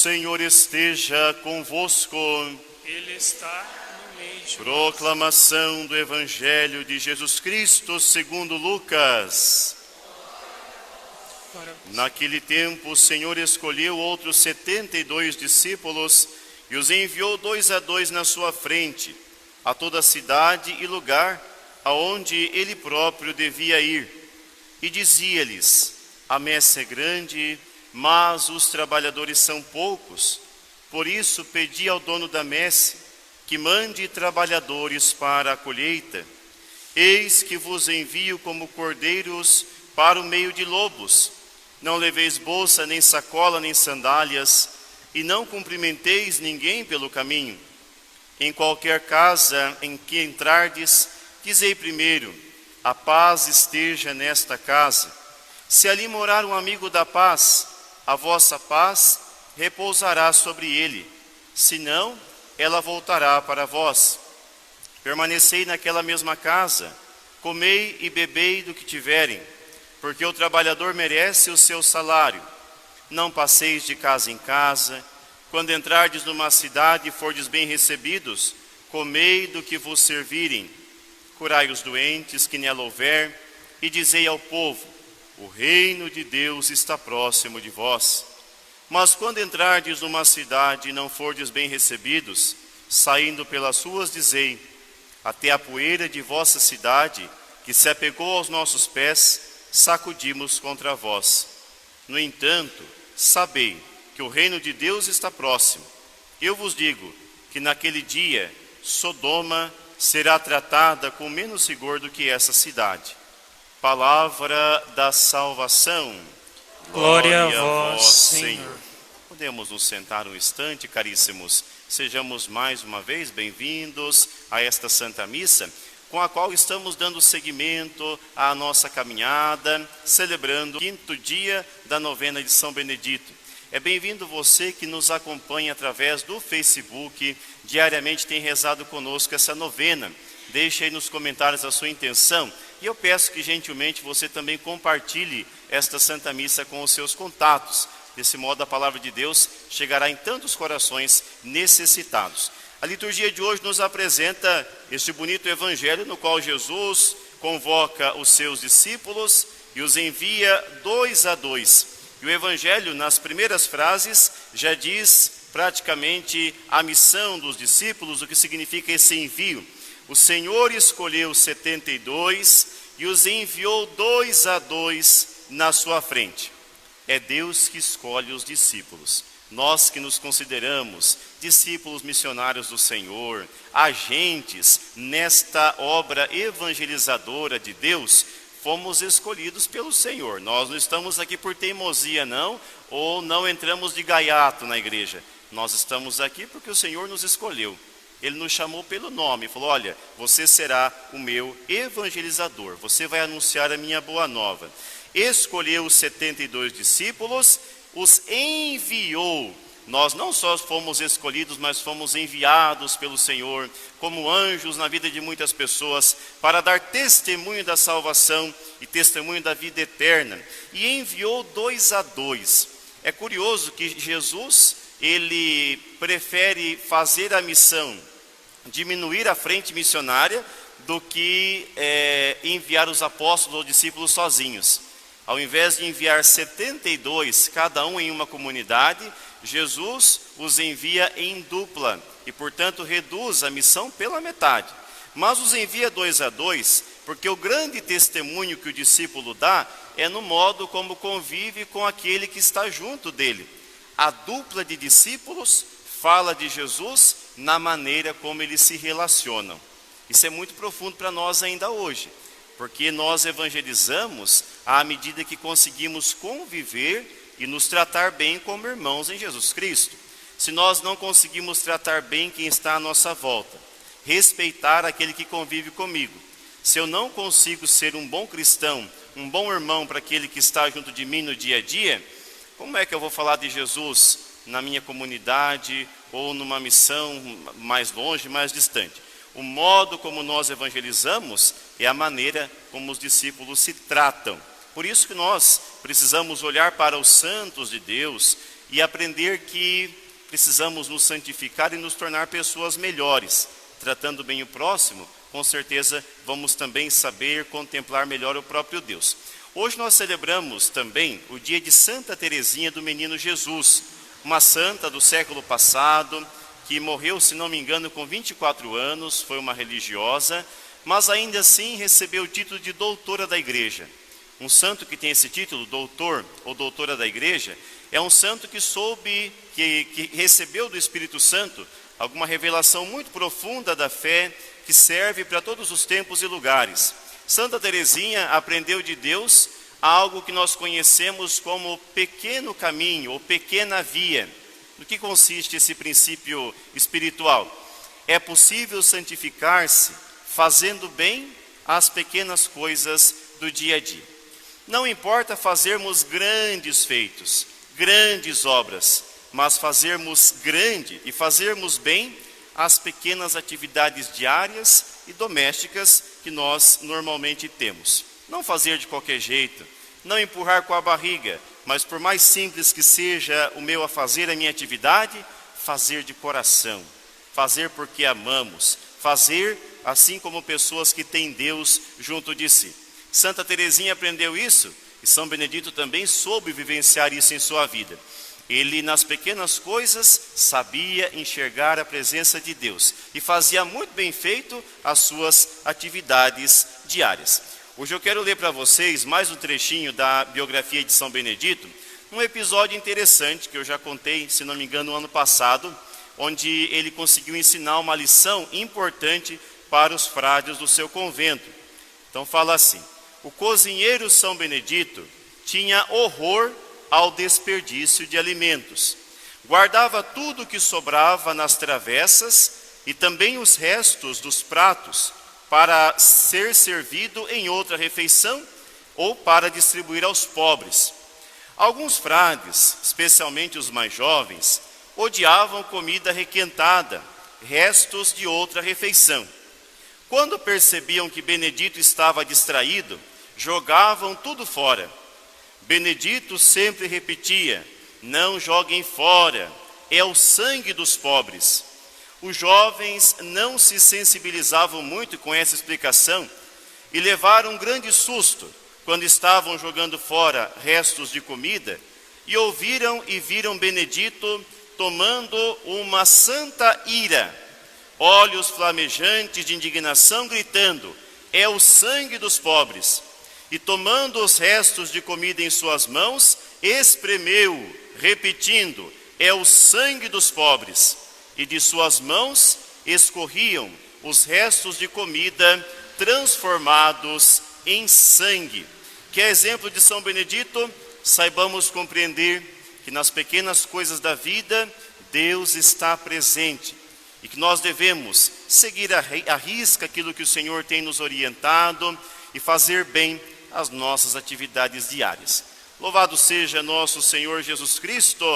Senhor esteja convosco. Ele está no meio de nós. Proclamação do Evangelho de Jesus Cristo segundo Lucas. Naquele tempo o Senhor escolheu outros 72 discípulos e os enviou 2 a 2 na sua frente, a toda cidade e lugar aonde ele próprio devia ir. E dizia-lhes: a messe é grande, mas os trabalhadores são poucos. Por isso pedi ao dono da messe que mande trabalhadores para a colheita. Eis que vos envio como cordeiros para o meio de lobos. Não leveis bolsa, nem sacola, nem sandálias, e não cumprimenteis ninguém pelo caminho. Em qualquer casa em que entrardes, dizei primeiro: a paz esteja nesta casa. Se ali morar um amigo da paz, a vossa paz repousará sobre ele, senão ela voltará para vós. Permanecei naquela mesma casa, comei e bebei do que tiverem, porque o trabalhador merece o seu salário. Não passeis de casa em casa. Quando entrardes numa cidade e fordes bem recebidos, comei do que vos servirem. Curai os doentes que nela houver, e dizei ao povo: o reino de Deus está próximo de vós. Mas quando entrardes numa cidade e não fordes bem recebidos, saindo pelas ruas, dizei: até a poeira de vossa cidade, que se apegou aos nossos pés, sacudimos contra vós. No entanto, sabei que o reino de Deus está próximo. Eu vos digo que naquele dia Sodoma será tratada com menos rigor do que essa cidade. Palavra da salvação. Glória a vós, Senhor. Podemos nos sentar um instante, caríssimos. Sejamos mais uma vez bem-vindos a esta Santa Missa, com a qual estamos dando seguimento à nossa caminhada, celebrando o 5º dia da novena de São Benedito. É bem-vindo você que nos acompanha através do Facebook, diariamente tem rezado conosco essa novena. Deixe aí nos comentários a sua intenção e eu peço que gentilmente você também compartilhe esta Santa Missa com os seus contatos. Desse modo a palavra de Deus chegará em tantos corações necessitados. A liturgia de hoje nos apresenta este bonito evangelho no qual Jesus convoca os seus discípulos e os envia 2 a 2. E o evangelho, nas primeiras frases, já diz praticamente a missão dos discípulos, o que significa esse envio. O Senhor escolheu 72 e os enviou 2 a 2 na sua frente. É Deus que escolhe os discípulos. Nós que nos consideramos discípulos missionários do Senhor, agentes nesta obra evangelizadora de Deus, fomos escolhidos pelo Senhor. Nós não estamos aqui por teimosia, não, ou não entramos de gaiato na igreja. Nós estamos aqui porque o Senhor nos escolheu. Ele nos chamou pelo nome, falou: olha, você será o meu evangelizador, você vai anunciar a minha boa nova. Escolheu os 72 discípulos, os enviou. Nós não só fomos escolhidos, mas fomos enviados pelo Senhor como anjos na vida de muitas pessoas para dar testemunho da salvação e testemunho da vida eterna. E enviou 2 a 2. É curioso que Jesus, ele prefere fazer a missão, diminuir a frente missionária, do que enviar os apóstolos ou discípulos sozinhos. Ao invés de enviar 72, cada um em uma comunidade, Jesus os envia em dupla e, portanto, reduz a missão pela metade. Mas os envia 2 a 2, porque o grande testemunho que o discípulo dá é no modo como convive com aquele que está junto dele. A dupla de discípulos fala de Jesus na maneira como eles se relacionam. Isso é muito profundo para nós ainda hoje, porque nós evangelizamos à medida que conseguimos conviver e nos tratar bem como irmãos em Jesus Cristo. Se nós não conseguimos tratar bem quem está à nossa volta, respeitar aquele que convive comigo, se eu não consigo ser um bom cristão, um bom irmão para aquele que está junto de mim no dia a dia, como é que eu vou falar de Jesus na minha comunidade ou numa missão mais longe, mais distante? O modo como nós evangelizamos é a maneira como os discípulos se tratam. Por isso que nós precisamos olhar para os santos de Deus e aprender que precisamos nos santificar e nos tornar pessoas melhores. Tratando bem o próximo, com certeza vamos também saber contemplar melhor o próprio Deus. Hoje nós celebramos também o dia de Santa Teresinha do Menino Jesus, uma santa do século passado, que morreu, se não me engano, com 24 anos, foi uma religiosa, mas ainda assim recebeu o título de doutora da igreja. Um santo que tem esse título, doutor ou doutora da igreja, é um santo que que recebeu do Espírito Santo alguma revelação muito profunda da fé, que serve para todos os tempos e lugares. Santa Teresinha aprendeu de Deus algo que nós conhecemos como pequeno caminho ou pequena via. No que consiste esse princípio espiritual? É possível santificar-se fazendo bem as pequenas coisas do dia a dia. Não importa fazermos grandes feitos, grandes obras, mas fazermos grande e fazermos bem as pequenas atividades diárias e domésticas que nós normalmente temos. Não fazer de qualquer jeito, não empurrar com a barriga, mas por mais simples que seja o meu a fazer a minha atividade, fazer de coração, fazer porque amamos, fazer assim como pessoas que têm Deus junto de si. Santa Teresinha aprendeu isso e São Benedito também soube vivenciar isso em sua vida. Ele, nas pequenas coisas, sabia enxergar a presença de Deus e fazia muito bem feito as suas atividades diárias. Hoje eu quero ler para vocês mais um trechinho da biografia de São Benedito, um episódio interessante que eu já contei, se não me engano, no ano passado, onde ele conseguiu ensinar uma lição importante para os frades do seu convento. Então fala assim: o cozinheiro São Benedito tinha horror ao desperdício de alimentos. Guardava tudo o que sobrava nas travessas e também os restos dos pratos para ser servido em outra refeição ou para distribuir aos pobres. Alguns frades, especialmente os mais jovens, odiavam comida requentada, restos de outra refeição. Quando percebiam que Benedito estava distraído, jogavam tudo fora. Benedito sempre repetia: não joguem fora, é o sangue dos pobres. Os jovens não se sensibilizavam muito com essa explicação e levaram um grande susto quando estavam jogando fora restos de comida e ouviram e viram Benedito tomando uma santa ira, olhos flamejantes de indignação, gritando: é o sangue dos pobres. E tomando os restos de comida em suas mãos, espremeu, repetindo: é o sangue dos pobres. E de suas mãos escorriam os restos de comida transformados em sangue. Que é exemplo de São Benedito, saibamos compreender que nas pequenas coisas da vida Deus está presente e que nós devemos seguir à risca aquilo que o Senhor tem nos orientado e fazer bem as nossas atividades diárias. Louvado seja nosso Senhor Jesus Cristo!